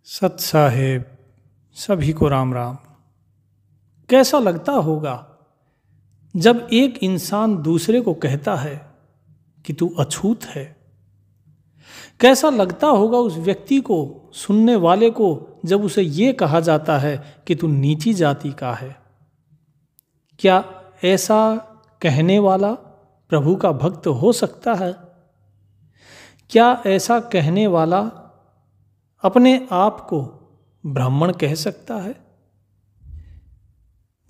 सत साहेब सभी को राम राम। कैसा लगता होगा जब एक इंसान दूसरे को कहता है कि तू अछूत है। कैसा लगता होगा उस व्यक्ति को, सुनने वाले को, जब उसे ये कहा जाता है कि तू नीची जाति का है। क्या ऐसा कहने वाला प्रभु का भक्त हो सकता है? क्या ऐसा कहने वाला अपने आप को ब्राह्मण कह सकता है?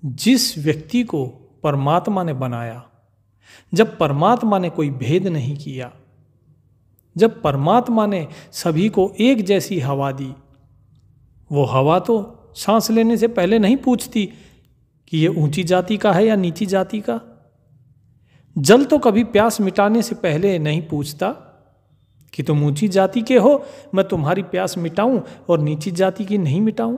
जिस व्यक्ति को परमात्मा ने बनाया, जब परमात्मा ने कोई भेद नहीं किया, जब परमात्मा ने सभी को एक जैसी हवा दी, वो हवा तो सांस लेने से पहले नहीं पूछती कि ये ऊंची जाति का है या नीची जाति का। जल तो कभी प्यास मिटाने से पहले नहीं पूछता कि तुम ऊंची जाति के हो, मैं तुम्हारी प्यास मिटाऊं और नीची जाति की नहीं मिटाऊं।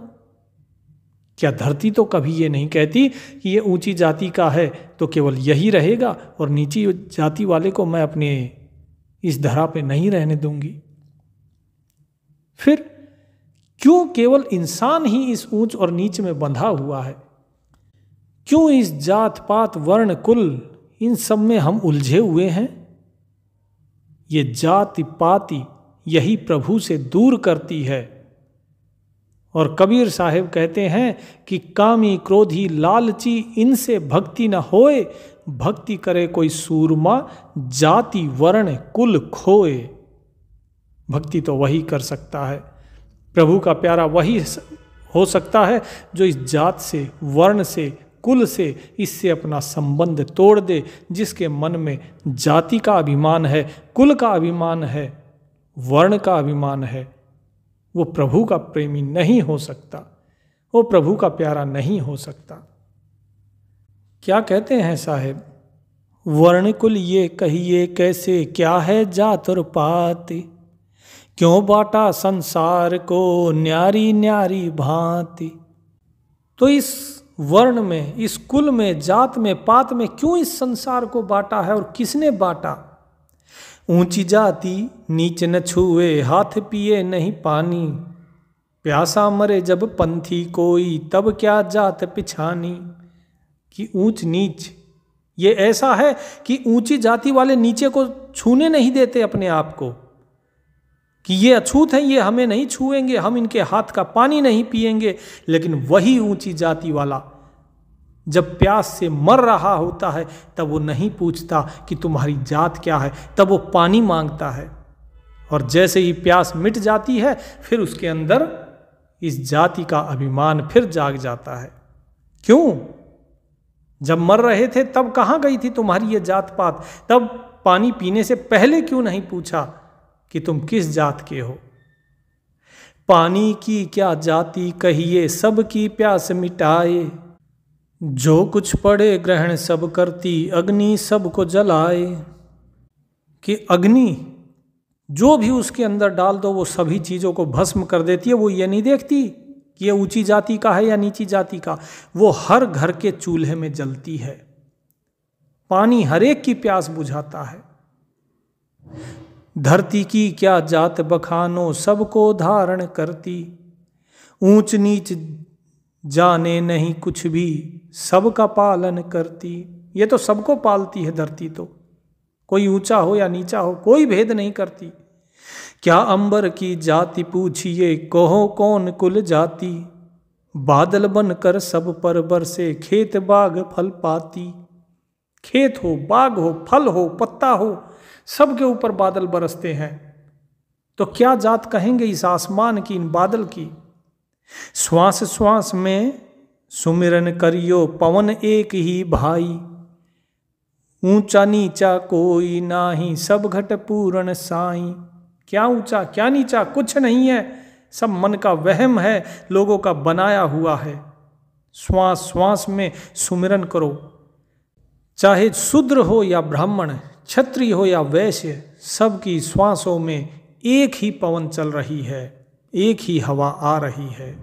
क्या धरती तो कभी ये नहीं कहती कि ये ऊंची जाति का है तो केवल यही रहेगा और नीची जाति वाले को मैं अपने इस धरा पे नहीं रहने दूंगी। फिर क्यों केवल इंसान ही इस ऊंच और नीच में बंधा हुआ है? क्यों इस जात पात वर्ण कुल इन सब में हम उलझे हुए हैं? ये जाति पाति यही प्रभु से दूर करती है। और कबीर साहब कहते हैं कि कामी क्रोधी लालची इनसे भक्ति न होए, भक्ति करे कोई सूरमा जाति वर्ण कुल खोए। भक्ति तो वही कर सकता है, प्रभु का प्यारा वही हो सकता है जो इस जात से, वर्ण से, कुल से, इससे अपना संबंध तोड़ दे। जिसके मन में जाति का अभिमान है, कुल का अभिमान है, वर्ण का अभिमान है, वो प्रभु का प्रेमी नहीं हो सकता, वो प्रभु का प्यारा नहीं हो सकता। क्या कहते हैं साहेब? वर्ण कुल ये कहिए कैसे, क्या है जात और पात, क्यों बांटा संसार को न्यारी न्यारी भांति। तो इस वर्ण में, इस कुल में, जात में, पात में क्यों इस संसार को बांटा है और किसने बांटा? ऊंची जाति नीच न छुए, हाथ पिए नहीं पानी, प्यासा मरे जब पंथी कोई, तब क्या जात पिछानी। कि ऊंच नीच ये ऐसा है कि ऊंची जाति वाले नीचे को छूने नहीं देते अपने आप को, कि ये अछूत हैं, ये हमें नहीं छुएंगे, हम इनके हाथ का पानी नहीं पिएंगे। लेकिन वही ऊंची जाति वाला जब प्यास से मर रहा होता है तब वो नहीं पूछता कि तुम्हारी जात क्या है, तब वो पानी मांगता है। और जैसे ही प्यास मिट जाती है फिर उसके अंदर इस जाति का अभिमान फिर जाग जाता है। क्यों? जब मर रहे थे तब कहाँ गई थी तुम्हारी ये जात पात? तब पानी पीने से पहले क्यों नहीं पूछा कि तुम किस जात के हो? पानी की क्या जाति कहिए, सबकी प्यास मिटाए, जो कुछ पड़े ग्रहण सब करती, अग्नि सबको जलाए। कि अग्नि जो भी उसके अंदर डाल दो वो सभी चीज़ों को भस्म कर देती है। वो ये नहीं देखती कि ये ऊंची जाति का है या नीची जाति का, वो हर घर के चूल्हे में जलती है। पानी हर एक की प्यास बुझाता है। धरती की क्या जात बखानो, सबको धारण करती, ऊंच नीच जाने नहीं कुछ भी, सबका पालन करती। ये तो सबको पालती है धरती, तो कोई ऊंचा हो या नीचा हो कोई भेद नहीं करती। क्या अंबर की जाति पूछिए, कहो कौन कुल जाति, बादल बनकर सब पर बरसे, खेत बाग फल पाती। खेत हो, बाग हो, फल हो, पत्ता हो, सबके ऊपर बादल बरसते हैं। तो क्या जात कहेंगे इस आसमान की, इन बादल की? श्वास श्वास में सुमिरन करियो, पवन एक ही भाई, ऊंचा नीचा कोई नाही, सब घट पूर्ण साई। क्या ऊंचा क्या नीचा कुछ नहीं है, सब मन का वहम है, लोगों का बनाया हुआ है। श्वास श्वास में सुमिरन करो, चाहे शूद्र हो या ब्राह्मण, क्षत्रिय हो या वैश्य, सबकी श्वासों में एक ही पवन चल रही है, एक ही हवा आ रही है।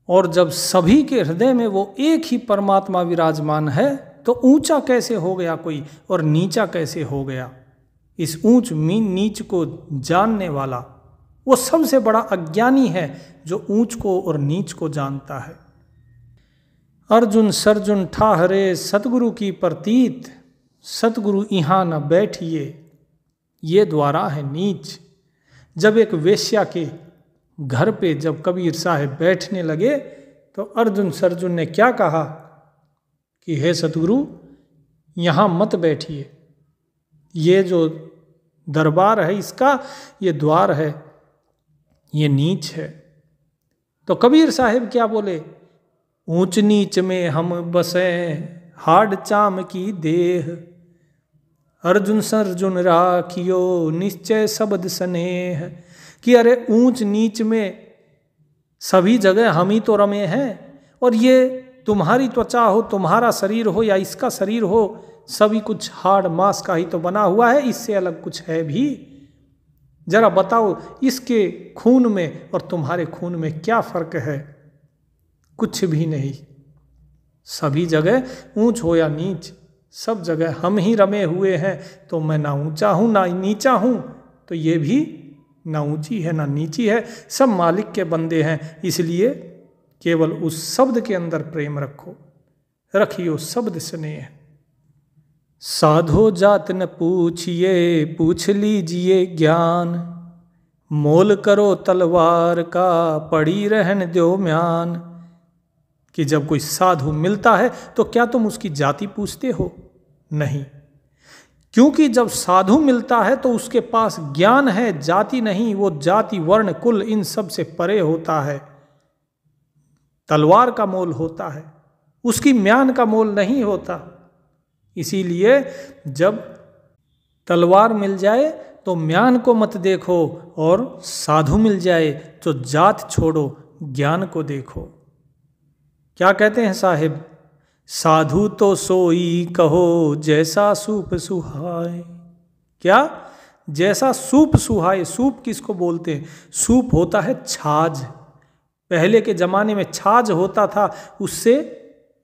और जब सभी के हृदय में वो एक ही परमात्मा विराजमान है तो ऊंचा कैसे हो गया कोई और नीचा कैसे हो गया? इस ऊंच नीच को जानने वाला वो सबसे बड़ा अज्ञानी है जो ऊंच को और नीच को जानता है। अर्जुन सर्जुन ठाहरे सतगुरु की प्रतीत, सतगुरु यहाँ न बैठिए ये द्वारा है नीच। जब एक वेश्या के घर पे जब कबीर साहब बैठने लगे तो अर्जुन सर्जुन ने क्या कहा कि हे सतगुरु यहाँ मत बैठिए, ये जो दरबार है इसका ये द्वार है, ये नीच है। तो कबीर साहब क्या बोले, ऊंच नीच में हम बसे हाड चाम की देह, अर्जुन सर्जुन राखियो निश्चय शब्द स्नेह। कि अरे ऊंच नीच में सभी जगह हम ही तो रमे हैं, और ये तुम्हारी त्वचा हो, तुम्हारा शरीर हो या इसका शरीर हो, सभी कुछ हाड़ मांस का ही तो बना हुआ है, इससे अलग कुछ है भी? जरा बताओ इसके खून में और तुम्हारे खून में क्या फर्क है? कुछ भी नहीं। सभी जगह ऊंच हो या नीच, सब जगह हम ही रमे हुए हैं। तो मैं ना ऊंचा हूं ना नीचा हूं, तो ये भी ना ऊंची है ना नीची है, सब मालिक के बंदे हैं। इसलिए केवल उस शब्द के अंदर प्रेम रखो, रखियो शब्द स्नेह। साधो जात न पूछिए पूछ लीजिए ज्ञान, मोल करो तलवार का पड़ी रहन दो म्यान। कि जब कोई साधु मिलता है तो क्या तुम उसकी जाति पूछते हो? नहीं, क्योंकि जब साधु मिलता है तो उसके पास ज्ञान है, जाति नहीं। वो जाति वर्ण कुल इन सब से परे होता है, तलवार का मोल होता है, उसकी म्यान का मोल नहीं होता। इसीलिए जब तलवार मिल जाए तो म्यान को मत देखो, और साधु मिल जाए तो जात छोड़ो, ज्ञान को देखो। क्या कहते हैं साहिब, साधु तो सोई कहो जैसा सूप सुहाए। क्या? जैसा सूप सुहाए। सूप किसको बोलते हैं? सूप होता है छाछ। पहले के जमाने में छाछ होता था, उससे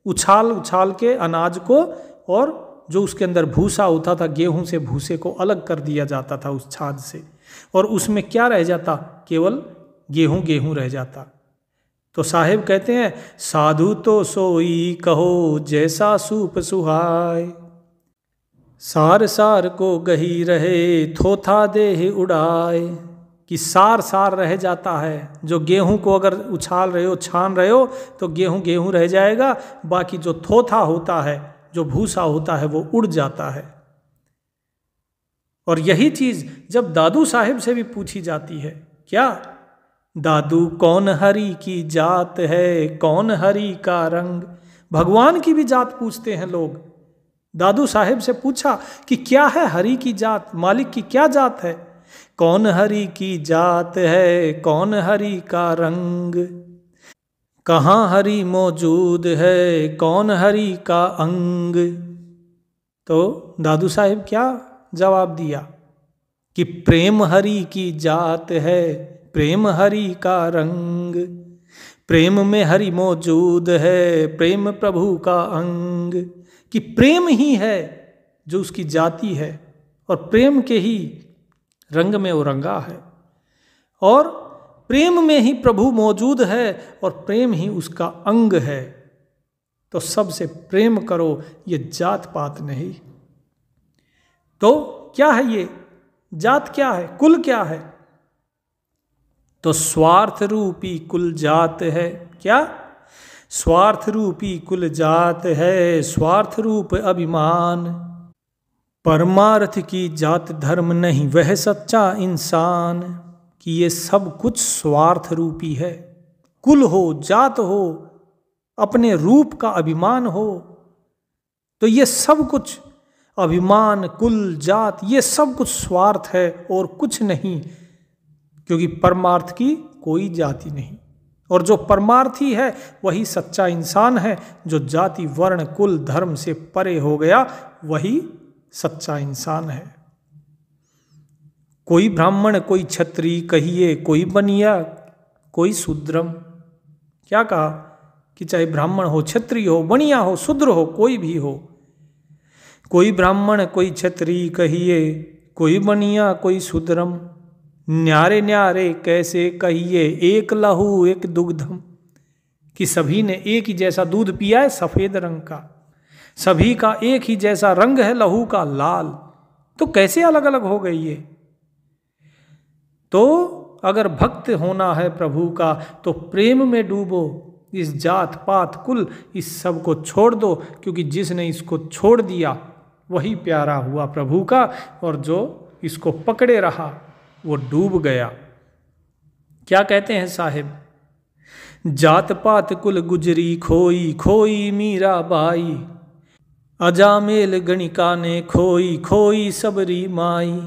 उछाल उछाल के अनाज को, और जो उसके अंदर भूसा होता था गेहूं से, भूसे को अलग कर दिया जाता था उस छाछ से, और उसमें क्या रह जाता? केवल गेहूं गेहूं रह जाता। तो साहिब कहते हैं साधु तो सोई कहो जैसा सूप सुहाय, सार सार को गही रहे थोथा देह उड़ाए। कि सार सार रह जाता है, जो गेहूं को अगर उछाल रहे हो, छान रहे हो, तो गेहूं गेहूं रह जाएगा, बाकी जो थोथा होता है, जो भूसा होता है, वो उड़ जाता है। और यही चीज जब दादू साहिब से भी पूछी जाती है, क्या दादू कौन हरि की जात है, कौन हरि का रंग। भगवान की भी जात पूछते हैं लोग। दादू साहिब से पूछा कि क्या है हरि की जात, मालिक की क्या जात है? कौन हरि की जात है, कौन हरि का रंग, कहाँ हरि मौजूद है, कौन हरि का अंग। तो दादू साहिब क्या जवाब दिया कि प्रेम हरि की जात है, प्रेम हरि का रंग, प्रेम में हरि मौजूद है, प्रेम प्रभु का अंग। कि प्रेम ही है जो उसकी जाति है, और प्रेम के ही रंग में वो रंगा है, और प्रेम में ही प्रभु मौजूद है, और प्रेम ही उसका अंग है। तो सबसे प्रेम करो, ये जात पात नहीं। तो क्या है ये जात? क्या है कुल? क्या है? तो स्वार्थ रूपी कुल जात है। क्या? स्वार्थ रूपी कुल जात है, स्वार्थ रूप अभिमान। परमार्थ की जात धर्म नहीं वह सच्चा इंसान। कि ये सब कुछ स्वार्थ रूपी है। कुल हो, जात हो, अपने रूप का अभिमान हो, तो ये सब कुछ अभिमान, कुल, जात, ये सब कुछ स्वार्थ है और कुछ नहीं। क्योंकि परमार्थ की कोई जाति नहीं, और जो परमार्थी है वही सच्चा इंसान है। जो जाति वर्ण कुल धर्म से परे हो गया वही सच्चा इंसान है। कोई ब्राह्मण, कोई क्षत्रिय कहिए, कोई बनिया, कोई शूद्रम। क्या कहा कि चाहे ब्राह्मण हो, क्षत्रिय हो, बनिया हो, शूद्र हो, कोई भी हो, कोई ब्राह्मण कोई क्षत्रिय कहिए, कोई बनिया कोई शूद्रम, न्यारे न्यारे कैसे कहिए एक लहू एक दुग्धम, कि सभी ने एक ही जैसा दूध पिया है सफेद रंग का, सभी का एक ही जैसा रंग है लहू का लाल, तो कैसे अलग अलग हो गई ये। तो अगर भक्त होना है प्रभु का तो प्रेम में डूबो, इस जात पात कुल इस सब को छोड़ दो, क्योंकि जिसने इसको छोड़ दिया वही प्यारा हुआ प्रभु का, और जो इसको पकड़े रहा वो डूब गया। क्या कहते हैं साहिब, जात पात कुल गुजरी खोई, खोई मीरा बाई, अजामेल गणिका ने खोई, खोई सबरी माई,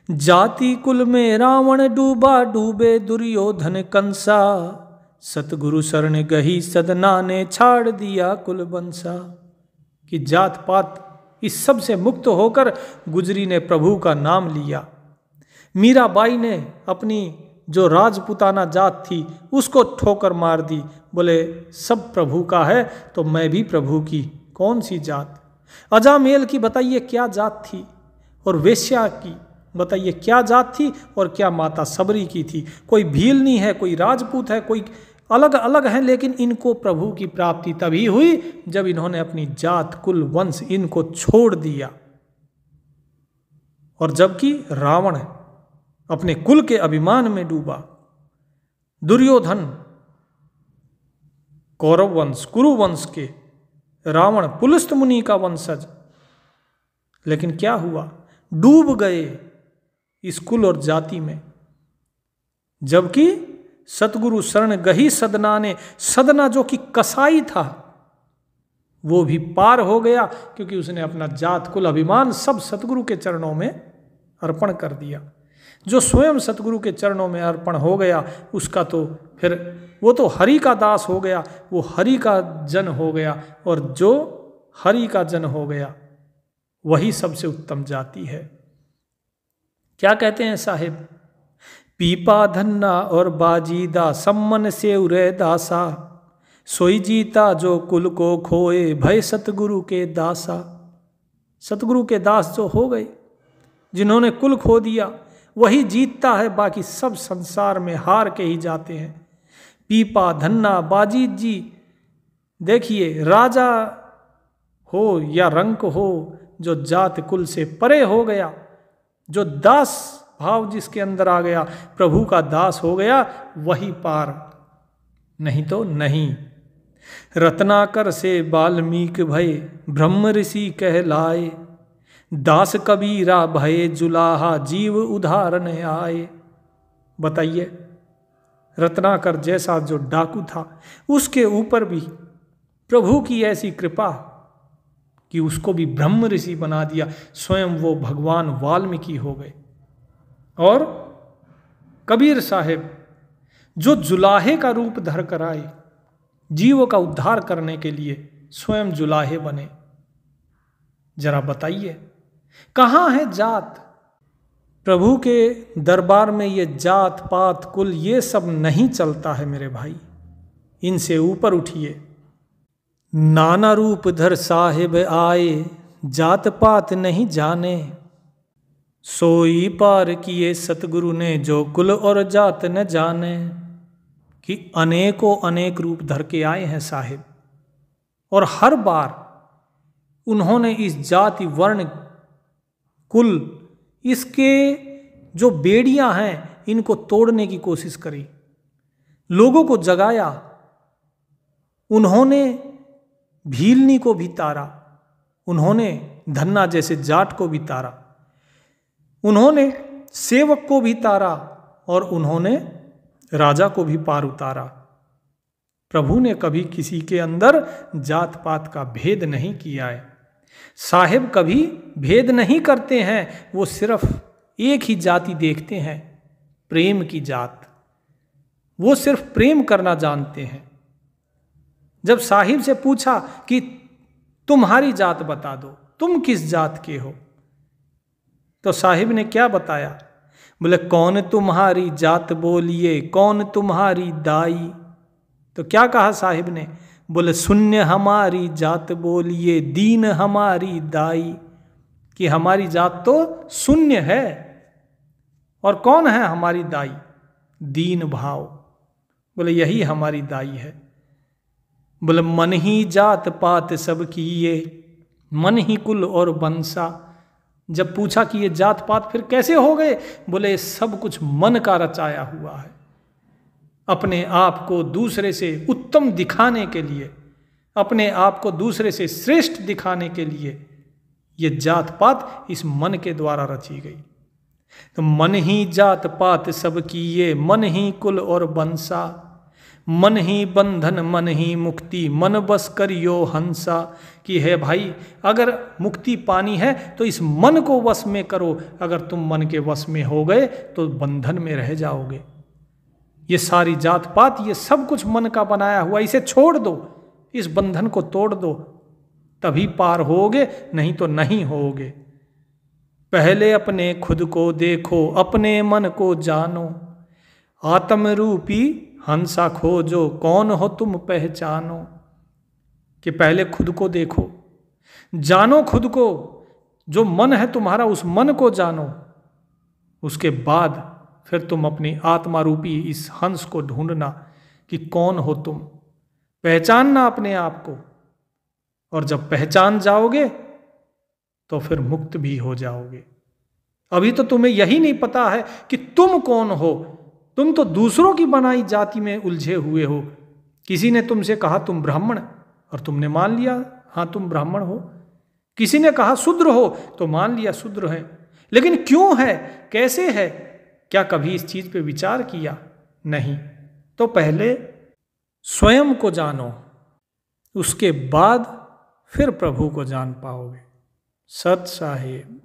जाति कुल में रावण डूबा, डूबे दुर्योधन कंसा, सतगुरु शरण गही सदना ने छाड़ दिया कुल बंसा। कि जात पात इस सब से मुक्त होकर गुजरी ने प्रभु का नाम लिया। मीराबाई ने अपनी जो राजपुताना जात थी उसको ठोकर मार दी, बोले सब प्रभु का है तो मैं भी प्रभु की, कौन सी जात। अजामेल की बताइए क्या जात थी, और वेश्या की बताइए क्या जात थी, और क्या माता सबरी की थी। कोई भील नहीं है, कोई राजपूत है, कोई अलग अलग हैं, लेकिन इनको प्रभु की प्राप्ति तभी हुई जब इन्होंने अपनी जात कुल वंश इनको छोड़ दिया। और जबकि रावण अपने कुल के अभिमान में डूबा, दुर्योधन कौरव वंश कुरु वंश के, रावण पुलस्त मुनि का वंशज, लेकिन क्या हुआ, डूब गए इस कुल और जाति में। जबकि सतगुरु शरण गही सदना ने, सदना जो कि कसाई था वो भी पार हो गया, क्योंकि उसने अपना जात कुल अभिमान सब सतगुरु के चरणों में अर्पण कर दिया। जो स्वयं सतगुरु के चरणों में अर्पण हो गया उसका तो फिर वो तो हरि का दास हो गया, वो हरि का जन हो गया, और जो हरि का जन हो गया वही सबसे उत्तम जाति है। क्या कहते हैं साहिब, पीपा धन्ना और बाजीदा, सम्मन से उरे दासा, सोई जीता जो कुल को खोए, भय सतगुरु के दासा। सतगुरु के दास जो हो गए, जिन्होंने कुल खो दिया, वही जीतता है, बाकी सब संसार में हार के ही जाते हैं। पीपा धन्ना बाजीत जी, देखिए राजा हो या रंक हो, जो जात कुल से परे हो गया, जो दास भाव जिसके अंदर आ गया, प्रभु का दास हो गया, वही पार, नहीं तो नहीं। रत्नाकर से वाल्मीकि भय, ब्रह्म ऋषि कहलाए, दास कबीरा भय जुलाहा, जीव उदाहरण आए। बताइए, रत्नाकर जैसा जो डाकू था उसके ऊपर भी प्रभु की ऐसी कृपा कि उसको भी ब्रह्म ऋषि बना दिया, स्वयं वो भगवान वाल्मीकि हो गए। और कबीर साहेब जो जुलाहे का रूप धर कर आए, जीवों का उद्धार करने के लिए स्वयं जुलाहे बने। जरा बताइए कहाँ है जात? प्रभु के दरबार में ये जात पात कुल ये सब नहीं चलता है मेरे भाई, इनसे ऊपर उठिए। नाना रूप धर साहिब आए, जात पात नहीं जाने, सोई पार किए सतगुरु ने, जो कुल और जात न जाने। कि अनेकों अनेक रूप धर के आए हैं साहिब, और हर बार उन्होंने इस जाति वर्ण कुल इसके जो बेड़ियां हैं इनको तोड़ने की कोशिश करी, लोगों को जगाया। उन्होंने भीलनी को भी तारा, उन्होंने धन्ना जैसे जाट को भी तारा, उन्होंने सेवक को भी तारा, और उन्होंने राजा को भी पार उतारा। प्रभु ने कभी किसी के अंदर जात पात का भेद नहीं किया है। साहिब कभी भेद नहीं करते हैं, वो सिर्फ एक ही जाति देखते हैं, प्रेम की जात। वो सिर्फ प्रेम करना जानते हैं। जब साहिब से पूछा कि तुम्हारी जात बता दो, तुम किस जात के हो, तो साहिब ने क्या बताया? बोले कौन तुम्हारी जात बोलिए, कौन तुम्हारी दाई। तो क्या कहा साहिब ने? बोले शून्य हमारी जात बोलिए, दीन हमारी दाई। कि हमारी जात तो शून्य है, और कौन है हमारी दाई? दीन भाव। बोले यही हमारी दाई है। बोले मन ही जात पात सब की ये, मन ही कुल और वंशा। जब पूछा कि ये जात पात फिर कैसे हो गए? बोले सब कुछ मन का रचाया हुआ है। अपने आप को दूसरे से उत्तम दिखाने के लिए, अपने आप को दूसरे से श्रेष्ठ दिखाने के लिए ये जात पात इस मन के द्वारा रची गई। तो मन ही जात पात सब की ये, मन ही कुल और वंशा। मन ही बंधन मन ही मुक्ति, मन बस करियो हंसा। कि है भाई, अगर मुक्ति पानी है तो इस मन को वश में करो। अगर तुम मन के वश में हो गए तो बंधन में रह जाओगे। ये सारी जात पात, ये सब कुछ मन का बनाया हुआ, इसे छोड़ दो, इस बंधन को तोड़ दो, तभी पार होगे, नहीं तो नहीं होगे। पहले अपने खुद को देखो, अपने मन को जानो। आत्म रूपी हंसा खोजो, कौन हो तुम पहचानो। कि पहले खुद को देखो, जानो खुद को, जो मन है तुम्हारा उस मन को जानो। उसके बाद फिर तुम अपनी आत्मा रूपी इस हंस को ढूंढना कि कौन हो तुम, पहचानना अपने आप को। और जब पहचान जाओगे तो फिर मुक्त भी हो जाओगे। अभी तो तुम्हें यही नहीं पता है कि तुम कौन हो। तुम तो दूसरों की बनाई जाति में उलझे हुए हो। किसी ने तुमसे कहा तुम ब्राह्मण, और तुमने मान लिया हाँ तुम ब्राह्मण हो। किसी ने कहा शूद्र हो, तो मान लिया शूद्र है। लेकिन क्यों है, कैसे है, क्या कभी इस चीज पे विचार किया? नहीं। तो पहले स्वयं को जानो, उसके बाद फिर प्रभु को जान पाओगे। सत साहिब।